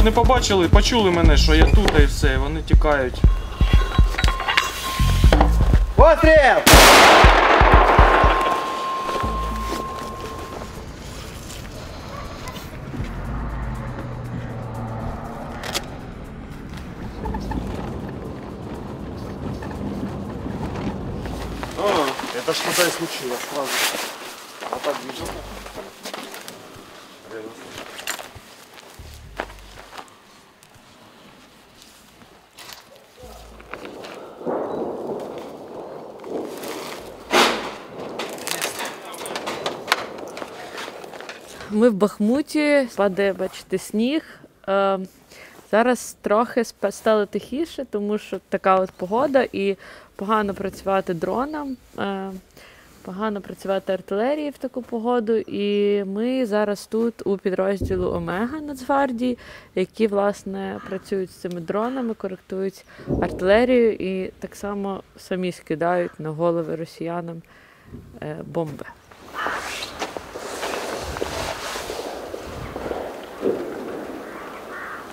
вони побачили, почули мене, що я тут і все, вони тікають. Постріл! Это что-то и случилось, ладно. А так движется. Ми в Бахмуті, падає, бачите, сніг. Зараз трохи стало тихіше, тому що така от погода і погано працювати дронам, погано працювати артилерії в таку погоду. І ми зараз тут у підрозділу Омега Нацгвардії, які, власне, працюють з цими дронами, коректують артилерію і так само самі скидають на голови росіянам бомби.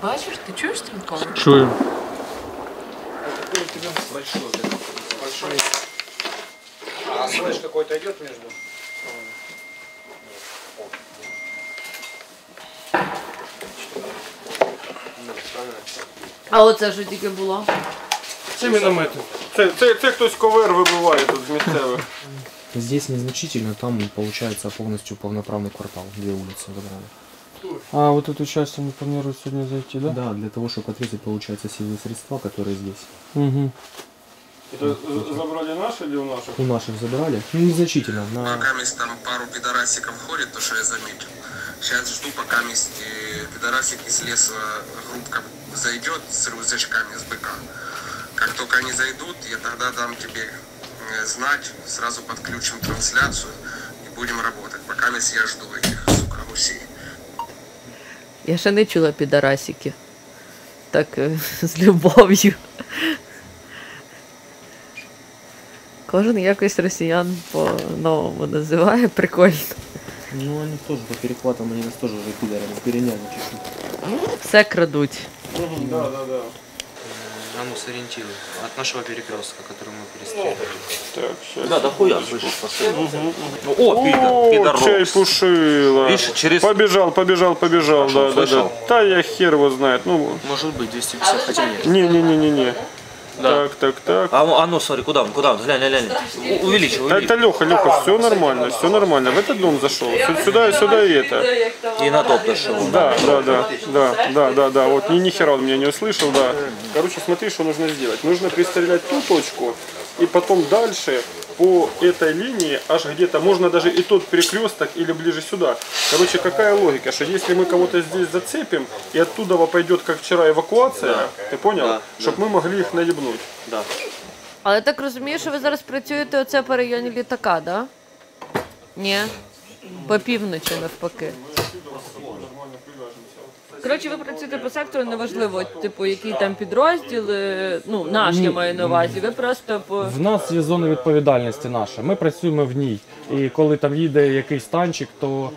Бачиш, ти чуєш стрілково? Чую. Большой. А слэш какой-то идет между? А оце що тільки було? Це міномети. Це хтось ковер вибиває тут з місцевих. Здесь незначительно, там получается полностью полноправный квартал, 2 улицы забрали. А вот эту часть они планируют сегодня зайти, да? Да, для того, чтобы отрезать, получается, силы средства, которые здесь. Угу. Это забрали наши или у наших? У наших забрали. Ну, незначительно. Пока там пару пидорасиков ходит, то что я заметил. Сейчас жду, пока пидорасик из леса группка зайдет с рюкзачками с БК. Как только они зайдут, я тогда дам тебе знать, сразу подключим трансляцию и будем работать. Пока я жду этих, сука, гусей. Я ще не чула підарасики. Так, з любов'ю. Кожен якось росіян по-новому називає, прикольно. Ну, они тоже по перехватам, они нас тоже уже пидорами переняли чуть-чуть. Все крадуть. Да. А ну, сориентируй. От нашего перекрестка, который мы перестреляли. Так, сейчас. Да, дохуя, слышишь, постоянно. О, пидорос. Чай пушила. Видишь, через... Побежал, Пошел, да. слышал? Да, я хер его знает. Ну, Может быть, 250, хотя нет. не. Да. Так. А ну, смотри, куда он? Глянь. Увеличил. Это Леха, все нормально. В этот дом зашел. Сюда и это. И на топ дошел. Да. Вот ни хера он меня не услышал, да. Короче, смотри, что нужно сделать. Нужно пристрелять ту точку, и потом дальше по этой линии, аж где-то, можно даже и тот перекресток или ближе сюда. Короче, какая логика, что если мы кого-то здесь зацепим, и оттуда пойдет, как вчера, эвакуация, ты понял? Да, Чтобы мы могли их наебнуть. Да. Але так розумію, що ви зараз працюєте оце по районі літака, да? Ні? По півночі навпаки. Коротше, ви працюєте по сектору, неважливо, типу, який там підрозділ, ну, наш, я маю на увазі, ви просто по... В нас є зона відповідальності наша, ми працюємо в ній. І коли там їде якийсь танчик, то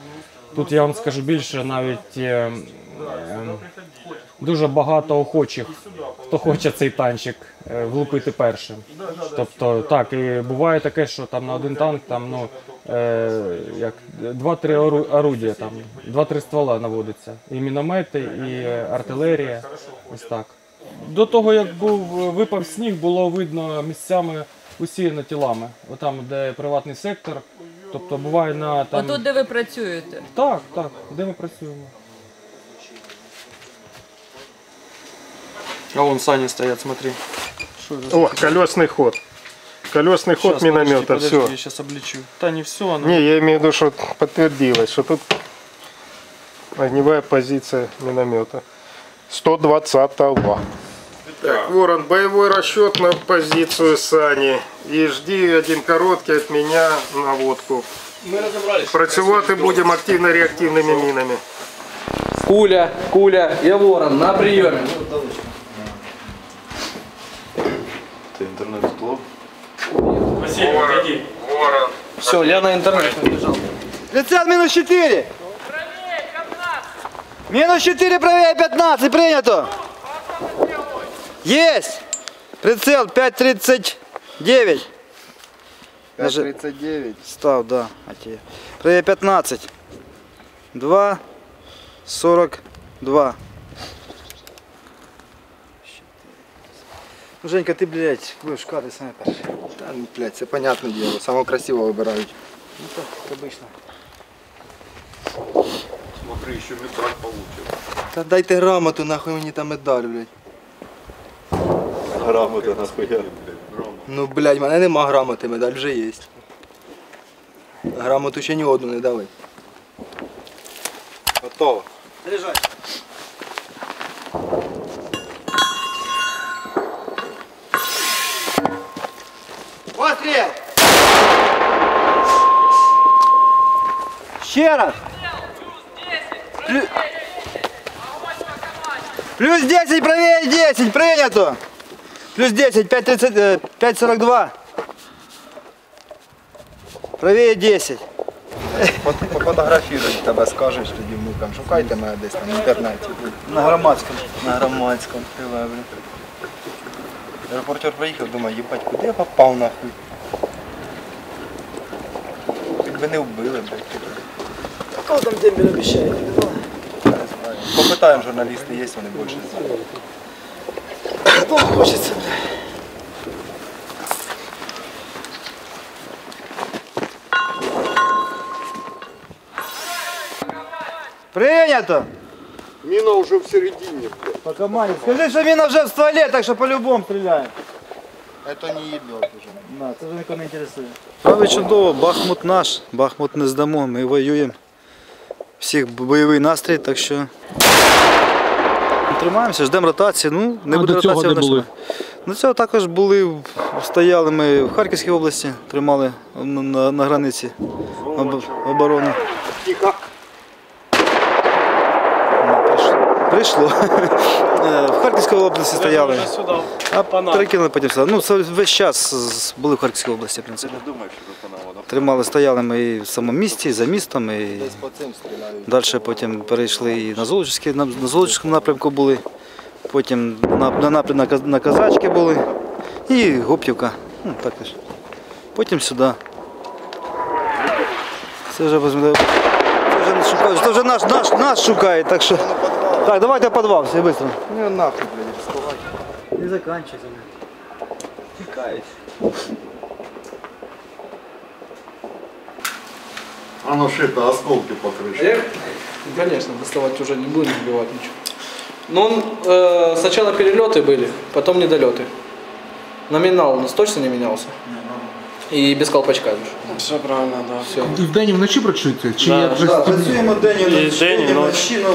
тут я вам скажу більше, навіть дуже багато охочих, хто хоче цей танчик влупити першим. Тобто, так, і буває таке, що там на один танк там, ну, як 2-3 орудія, там 2-3 ствола наводиться. І міномети, і артилерія, ось так. До того, як випав сніг, було видно місцями усіяно тілами. Отам, де приватний сектор, тобто буває на там... Отут, де ви працюєте? Так, де ми працюємо. А вон сани стоят, смотри. О, колесный ход. Колесный ход миномета, все. Я сейчас облечу. Да не все, оно... Не, я имею в виду, что подтвердилось, что тут огневая позиция миномета. 120-го. Так, Ворон, боевой расчет на позицию Сани. И жди один короткий от меня наводку. Мы разобрались. Працювати будем активно-реактивными минами. Куля, я Ворон, на приеме. Ты интернет плохо? Ворон. Все, я на интернет побежал. Прицел минус 4. Минус 4, правее 15, принято. Есть. Прицел 5.39. 5.39. Став, да. Правее 15. 2.42. Женька, ты, блядь, будешь шукати саме перший. Та, ну, блядь, це понятне діло. Самого красивого вибирають. Ну так, как обычно. Смотри, еще метрак получил. Та дайте грамоту, нахуй мені там медаль, блядь. Грамота нахуя. Ну, блядь, в мене нема грамоти, медаль вже є. Грамоту ще ні одну не дали. Готово. Заряжай. Пострел! Ще раз! Плюс 10, правее 10, принято! Плюс 10, 5.42. Правее 10. Пофотографірують тебе, скажеш тоді внукам. Шукайте мене десь там в інтернеті. На громадському. На громадському. Репортер приїхав, думає, їбать, куди я попав нахуй? Якби не вбили, блядь. Кого там дембель обіцяє? Попитаємо, журналісти є, вони більше знають. Хто хочеться, бля. Принято! Мина уже в середине. По команде. Скажи, что мина уже в стволе, так что по-любому стреляем. Это не ебет уже. Да, це вже нікого не інтересує. Правда чудово, Бахмут наш, Бахмут не здамо, ми воюємо. Всіх бойовий настрій, так що тримаємося, ждемо ротації. Ну, не буде ротації. До цього також стояли ми в Харківській області, тримали на границі оборону. Прийшло. В Харківській області стояли. А 3 кілометри потім сюди. Ну, це весь час були в Харківській області, в принципі. Тримали, стояли ми і в самому місті, і за містом, і далі потім перейшли і на Золочівському напрямку були, потім на Казачки були, і Гоп'івка, ну, також. Потім сюди. Це вже наш шукає, так що. Так, давайте в подвал, все быстро. Ну нахуй, блядь, рисковать. Не заканчивайся. Тікаєш. Оно что-то, осколки по крыше. Конечно, доставать уже не будем, сбивать ничего. Но сначала перелеты были, потом недолеты. Номинал у нас точно не менялся. И без колпачка. Все правильно, да. Все. І вдень і вночі працюєте? Чи Да. як вже Да, працюємо день і вночі.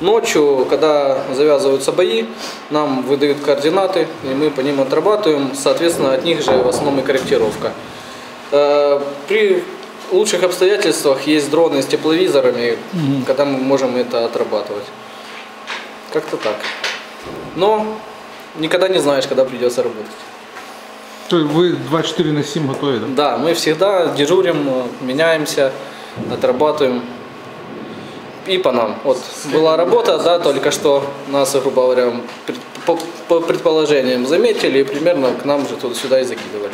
Ночью, когда завязываются бои, нам выдают координаты, и мы по ним отрабатываем. Соответственно, от них же в основном и корректировка. При лучших обстоятельствах есть дроны с тепловизорами, когда мы можем это отрабатывать. Как-то так. Но никогда не знаешь, когда придется работать. То ви 24/7 готові, так? Да, мы всегда дежурим, меняемся, отрабатываем. И по нам. Вот была работа, да, только что нас, грубо говоря, по предположениям заметили и примерно к нам же туда-сюда и закидывали.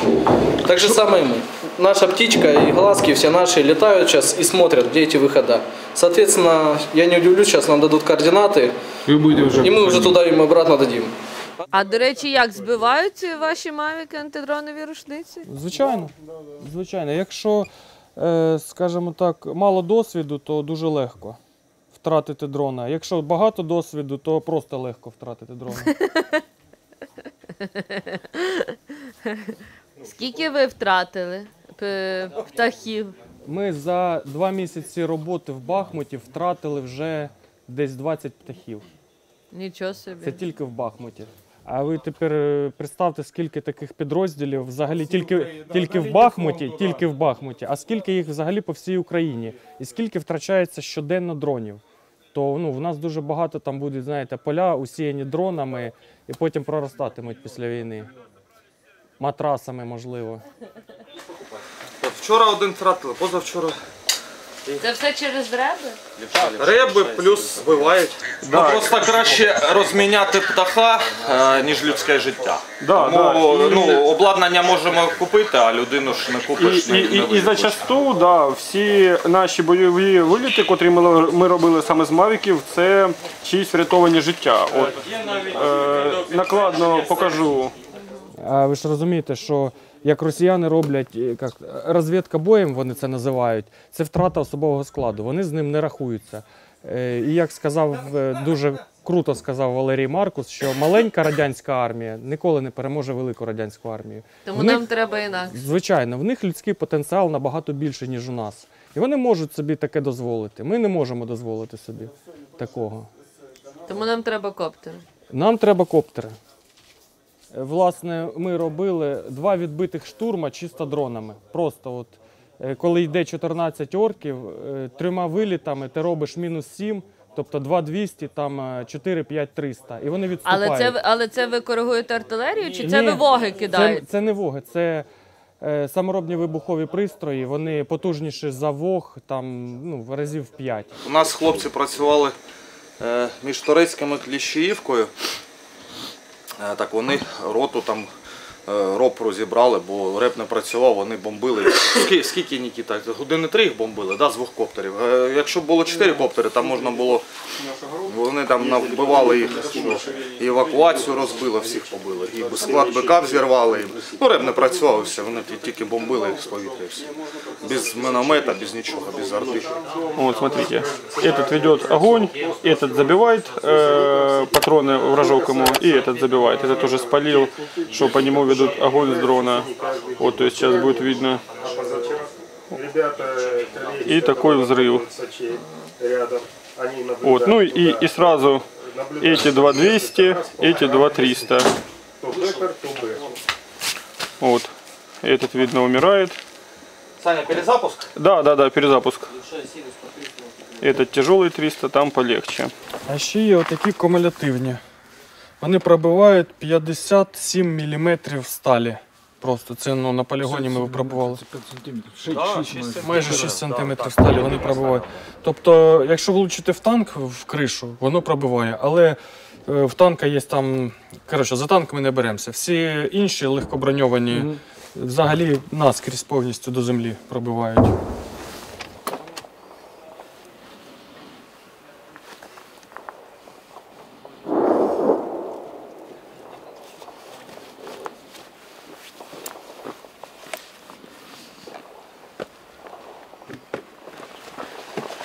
Так же самое и мы. Наша птичка и глазки все наши летают сейчас и смотрят, где эти выхода. Соответственно, я не удивлюсь, сейчас нам дадут координаты, Ви будете вже и мы уже туда им обратно дадим. А до речі, як збивають ваші мавіки антидронові рушниці? Звичайно. Звичайно. Якщо, скажімо так, мало досвіду, то дуже легко втратити дрона. Якщо багато досвіду, то просто легко втратити дрона. Скільки ви втратили птахів? Ми за 2 місяці роботи в Бахмуті втратили вже десь 20 птахів. Нічого собі. Це тільки в Бахмуті. А ви тепер представте, скільки таких підрозділів взагалі тільки в Бахмуті, а скільки їх взагалі по всій Україні, і скільки втрачається щоденно дронів. То в нас дуже багато там будуть, знаєте, поля усіяні дронами і потім проростатимуть після війни. Матрасами, можливо. Вчора один втратили, позавчора Це все через реби? Реби плюс вбивають. Ну, просто краще розміняти птаха, ніж людське життя. Тому обладнання можемо купити, а людину ж не купиш. І зачасту, всі наші бойові виліти, котрі ми робили саме з мавіків, це чиїсь врятовані життя. От, накладно покажу. А ви ж розумієте, що як росіяни роблять, як розвідка боєм, вони це називають, це втрата особового складу, вони з ним не рахуються. І як сказав, дуже круто сказав Валерій Маркус, що маленька радянська армія ніколи не переможе велику радянську армію. Тому нам треба інакше. Звичайно, в них людський потенціал набагато більший, ніж у нас. І вони можуть собі таке дозволити. Ми не можемо дозволити собі такого. Тому нам треба коптери. Нам треба коптери. Власне, ми робили 2 відбитих штурма чисто дронами. Просто от, коли йде 14 орків, 3 вилітами ти робиш -7, тобто 2200, там 4-5-300. І вони відступають. Але це ви коригуєте артилерію, чи це ви воги кидаєте? Це не воги, це саморобні вибухові пристрої. Вони потужніші за вог, там, разів 5. У нас хлопці працювали між Торецьком і Кліщіївкою. Так вони роту там РОП розібрали, бо РЕП не працював, вони бомбили. Скільки, Нікіта? Години 3 їх бомбили, з 2 коптерів. Якщо б було 4 коптери, там можна було, вони там вбивали їх, і евакуацію розбили, всіх побили. І склад БК взірвали. РЕП не працював, все, вони тільки бомбили з повітря. Без миномета, без нічого, без арти. Вот, смотрите, этот ведет огонь, этот забивает патроны вражок ему, и этот забивает. Этот уже спалил, что по нему ведут огонь с дрона. Вот, то есть сейчас будет видно. И такой взрыв. Вот, ну и сразу эти 2200, эти 2300. Вот, этот видно умирает. Саня, перезапуск? Да, перезапуск. Этот тяжелый 300, там полегче. А ще є отакі кумулятивні. Вони пробивають 57 мм сталі. Просто це на полігоні ми випробували. Майже 6 см сталі вони пробивають. Тобто, якщо влучити в танк, в кришу, воно пробиває. Але в танка є там, за танк ми не беремося. Всі інші легкоброньовані взагалі наскрізь повністю до землі пробивають.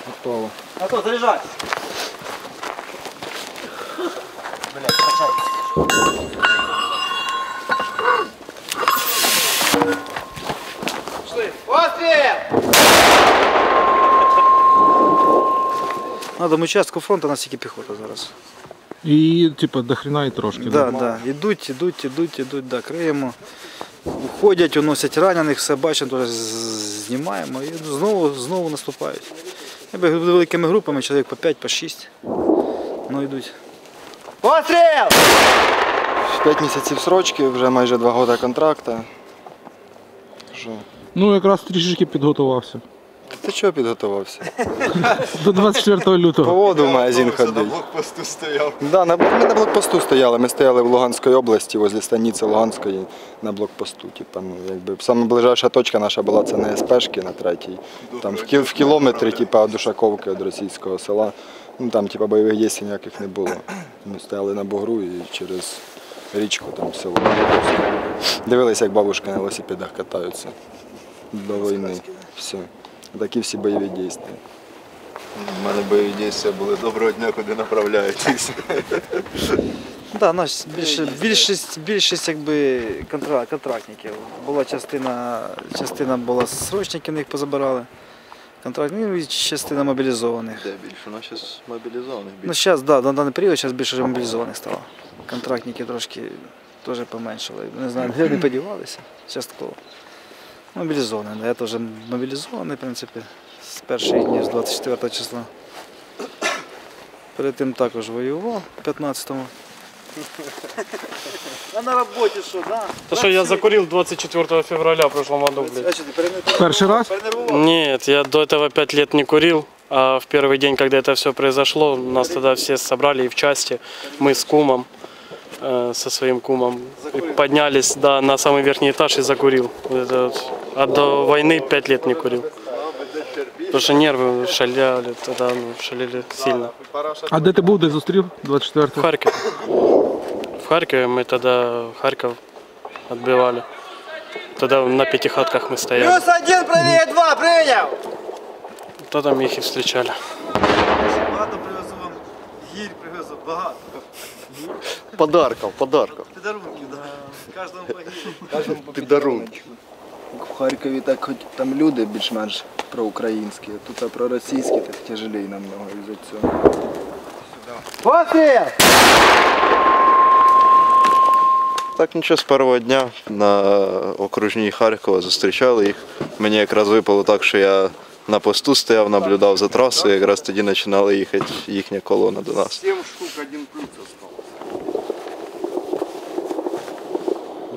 Готово. Готово, заряжать. Блять, качай. На тому участку фронту у нас тільки піхота зараз. І, до хрена і трошки. Да. Ідуть, криємо. Уходять, уносять ранених, все бачимо, теж знімаємо і знову наступають. Великими групами, чоловік по 5, по 6. Йдуть. Постріл! 5 місяців срочки, вже майже 2 роки контракту. Ну, якраз трішечки підготувався. Ти чого підготувався? До 24 лютого. По воду в магазин ходив. На блокпосту стояв. Да, ми на блокпосту стояли. Ми стояли в Луганській області, возле станиці Луганської, на блокпосту. Саме ближайша точка наша була, це на СПшки, на 3-й. Там в кілометрі, від Ушаковки, від російського села. Там бойових дій ніяких не було. Ми стояли на бугру і через річку, там село. Дивилися, як бабушки на велосипедах катаються до війни. Все. Такі всі бойові дії. У мене бойові дії були доброго дня, куди направляєтесь. Так, більшість контрактників. Була частина була срочників, їх позабирали. Контрактників і частина мобілізованих. Де більше? У нас зараз мобілізованих більше. Ну, зараз, на даний період, зараз більше мобілізованих стало. Контрактники трошки теж поменшили. Не знаю, де вони подівалися, частково. Мобілізований, я теж мобілізований, в принципі, з перших днів, з 24 числа. Перед тим також воював, 15-му. А на роботі що, да? То, что я закурил 24 февраля в прошлом году, блядь. Перший раз? Нет, я до этого 5 лет не курил. А в первый день, когда это все произошло, нас тогда все собрали и в части. Мы с кумом, со своим кумом, поднялись на самый верхний этаж и закурил. Вот это вот. А до войны 5 лет не курил. Потому что нервы шаляли, тогда шалили сильно. А де ти був, де зустрів 24-го? В Харькове. В Харькове мы тогда Харьков отбивали. Тогда на пятихатках мы стояли. Плюс 1, правее 2, принял! То там их и встречали. Багато привезу вам, гірь привезу, багато. Подарков. Підарунків, да. Кожному по гірі. Підарунки. В Харкові так хоч там люди більш-менш проукраїнські, тут проросійські, так тяжелее намного із-за цього. Постріл! Так нічого, з першого дня на окружній Харкова зустрічали їх. Мені якраз випало так, що я на посту стояв, наблюдав за трасою, якраз тоді починала їхати їхня колона до нас. 7 штук, 1 плюс осталось.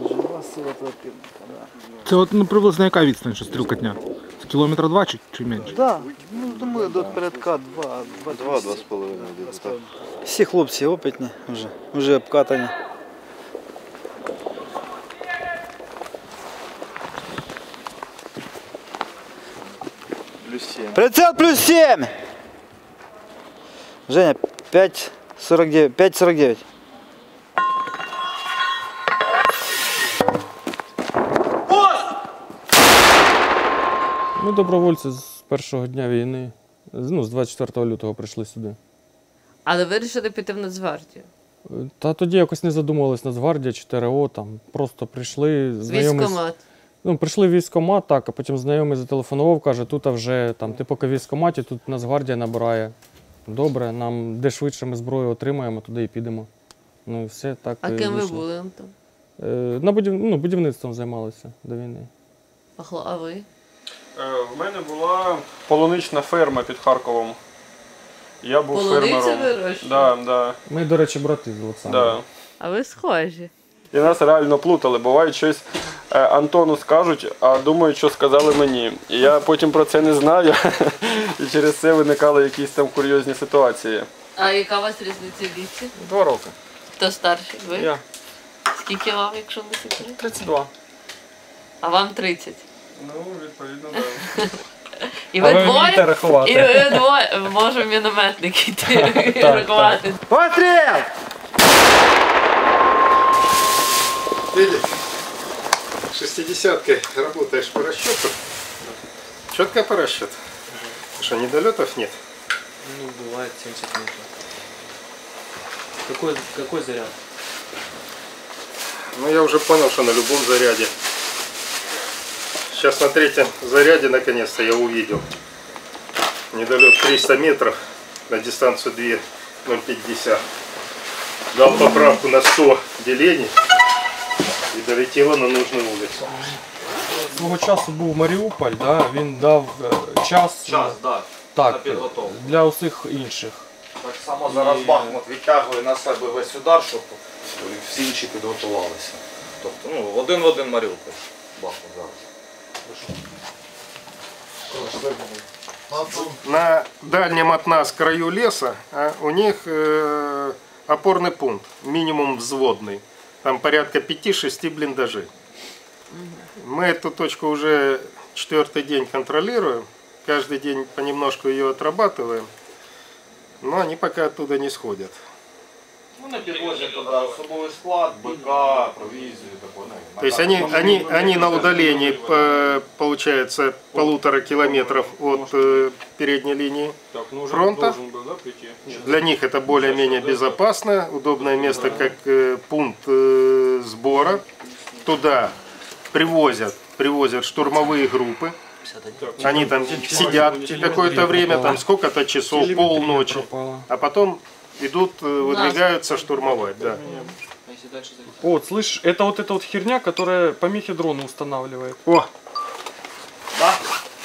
Жива сила топів. Це от ну, приблизно яка відстань, що стрілкотня? Це кілометра 2 чи менше? Да, ну думаю, до передка 2-2,5 десь так. Всі хлопці опитні вже обкатані. Плюс 7. Прицел плюс 7! Женя, 5,49. 5,49. Ми добровольці з першого дня війни, ну, з 24 лютого прийшли сюди. Але вирішили піти в Нацгвардію. Та тоді якось не задумувались Нацгвардія чи ТРО, там просто прийшли, Військкомат. Ну, прийшли в військкомат, так, а потім знайомий зателефонував, каже, тут вже, там, ти поки в військкоматі, тут Нацгвардія набирає. Добре, нам де швидше ми зброю отримаємо, туди і підемо. Ну і все, так. А і ким ви вийшло. були там? Будівництвом займалися до війни. А ви? В мене була полунична ферма під Харковом. Я був Полуницю фермером. вирощуєте? Да. Ми, до речі, брати з Олександром. Да. А ви схожі. І нас реально плутали. Буває щось Антону скажуть, а думають, що сказали мені. І я потім про це не знаю. І через це виникали якісь там курйозні ситуації. А яка у вас різниця в віці? 2 роки. Хто старший? Ви? Я. Скільки вам, якщо не секрет? 32. А вам 30. Ну, відповідно, так. І А ви ви двоє? вмієте рахувати? І ви двоє. Може мінометник йти рахувати. Постріл! Видишь, 60-кой работаешь по расчету. Четко по расчету. Что, недолетов нет? Ну, бывает 70 метров. Какой заряд? Ну, я уже понял, что на любом заряде. Сейчас на 3-м заряде, наконец-то, я увидел. Недолет 300 метров на дистанцию 2,050. Дал поправку на 100 делений и долетело на нужную улицу. Свого часу був Маріуполь, да, він дав час, Да, так, на підготовку. для усіх інших. Так само зараз Бахмут відтягує на себе весь удар, щоб всі інші підготувалися. Тобто, ну, один в один Маріуполь. Бахмут зараз. На дальнем от нас краю леса у них опорный пункт, минимум взводный. Там порядка 5-6 блиндажей. Мы эту точку уже 4-й день контролируем. Каждый день понемножку ее отрабатываем. Но они пока оттуда не сходят. Вони підвозять туди особовий склад, БК, провізію, таку. То есть они на удалении, получается, 1,5 километров от передней линии фронта. Для них это более-менее безопасно, удобное место как пункт сбора. Туда привозят штурмовые группы. Они там сидят какое-то время, там сколько-то часов, полночи, а потом идут, выдвигаются штурмовать. Да. Вот, слышь, это вот эта вот херня, которая помехи дрона устанавливает. О! Да?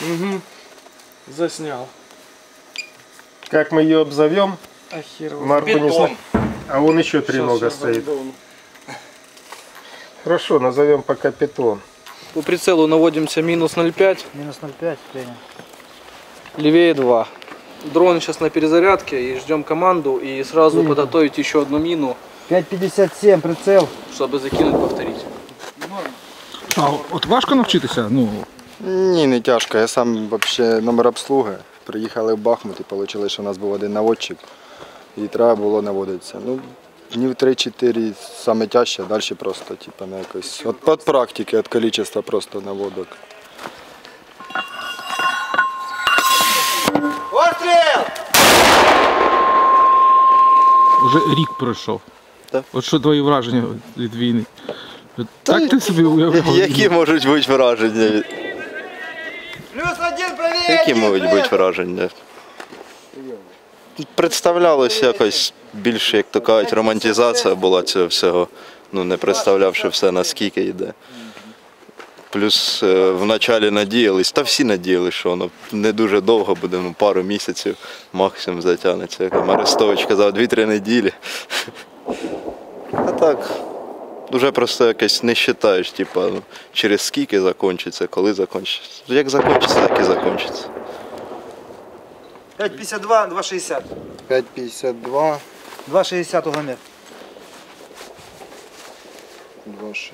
Угу. Заснял. Как мы ее обзовем? Охер. Марку не знаю. А вон еще тренога стоит. Хорошо, назовем пока питон. По прицелу наводимся минус 0,5. Минус 0,5, принял. Левее 2. Дрон сейчас на перезарядке и ждем команду и сразу подготовить еще одну мину. 5,57 прицел. Чтобы закинуть, повторить. А от важко навчитися? Ну, Ні, не тяжко. Я сам взагалі номер обслуги. Приїхали в Бахмут і вийшло, що у нас був один наводчик. І треба було наводитися. Ну, днів 3-4 саме тяжче, далі просто типу, на якось. От практики, від кількості просто наводок. Постріл! вже рік пройшов. Так. От що твої враження від війни? Так ти собі уявляв? Які можуть бути враження? Плюс 1 правее! Які можуть бути враження? Представлялось якось більше, як то кажуть, романтизація була цього всього. Ну, не представляв, що все наскільки йде. Плюс вначалі надіялись, та всі надіялись, що воно не дуже довго буде, ну, пару місяців максимум затягнеться. Як Арестович казав, 2-3 неділі. А так, дуже просто якось не вважаєш, типу, ну, через скільки закінчиться, коли закінчиться. Як закінчиться, так і закінчиться. 5,52, 2,60. 5,52, 2,60 угомер. 2,60.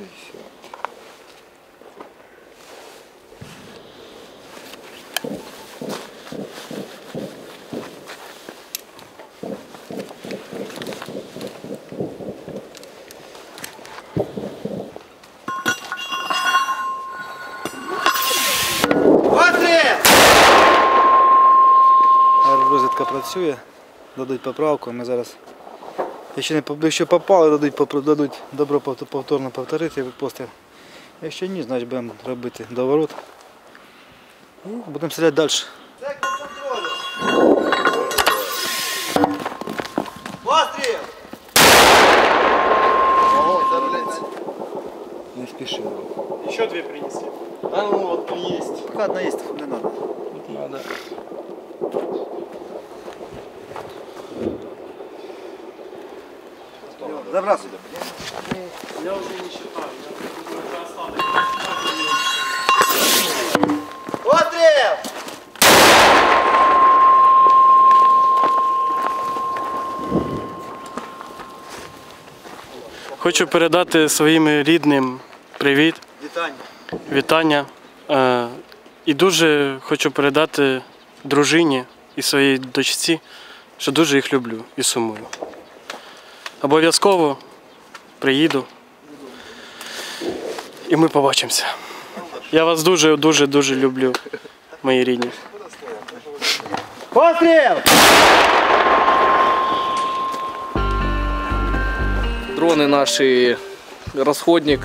Розвідка працює, дадуть поправку, ми зараз, якщо попали, дадуть добро повторно повторити постріл. Якщо ні, значить будемо робити доворот і будемо стріляти далі. Постріл! Не спіши. Еще 2 принеси. А ну вот есть. Пока одна есть, не надо. Надо. Забрасывай. Я уже не считаю. Постріл! Хочу передати своїм рідним привіт, вітання. І дуже хочу передати дружині і своїй дочці, що дуже їх люблю і сумую. Обов'язково приїду і ми побачимося. Я вас дуже люблю, мої рідні. Постріл! Дроны наши расходник.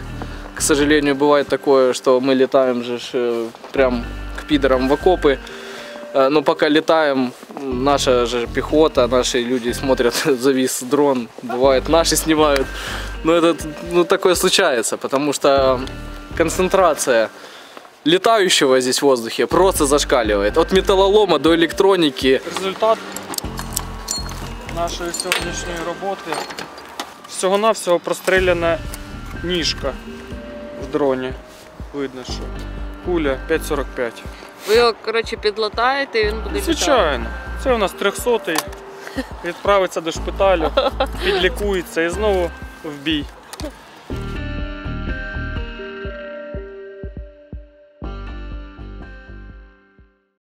К сожалению, бывает такое, что мы летаем же прям к пидорам в окопы. Но пока летаем, наша же пехота, наши люди смотрят, завис дрон. Бывает, наши снимают. Но это такое случается, потому что концентрация летающего здесь в воздухе просто зашкаливает. От металлолома до электроники. Результат нашої сьогоднішньої роботи. Всього-навсього простріляна ніжка в дроні. Видно, що куля 5,45. Ви його, коротше, підлатаєте і він буде літати? Звичайно. Це у нас 300-й. Відправиться до шпиталю, підлікується і знову в бій.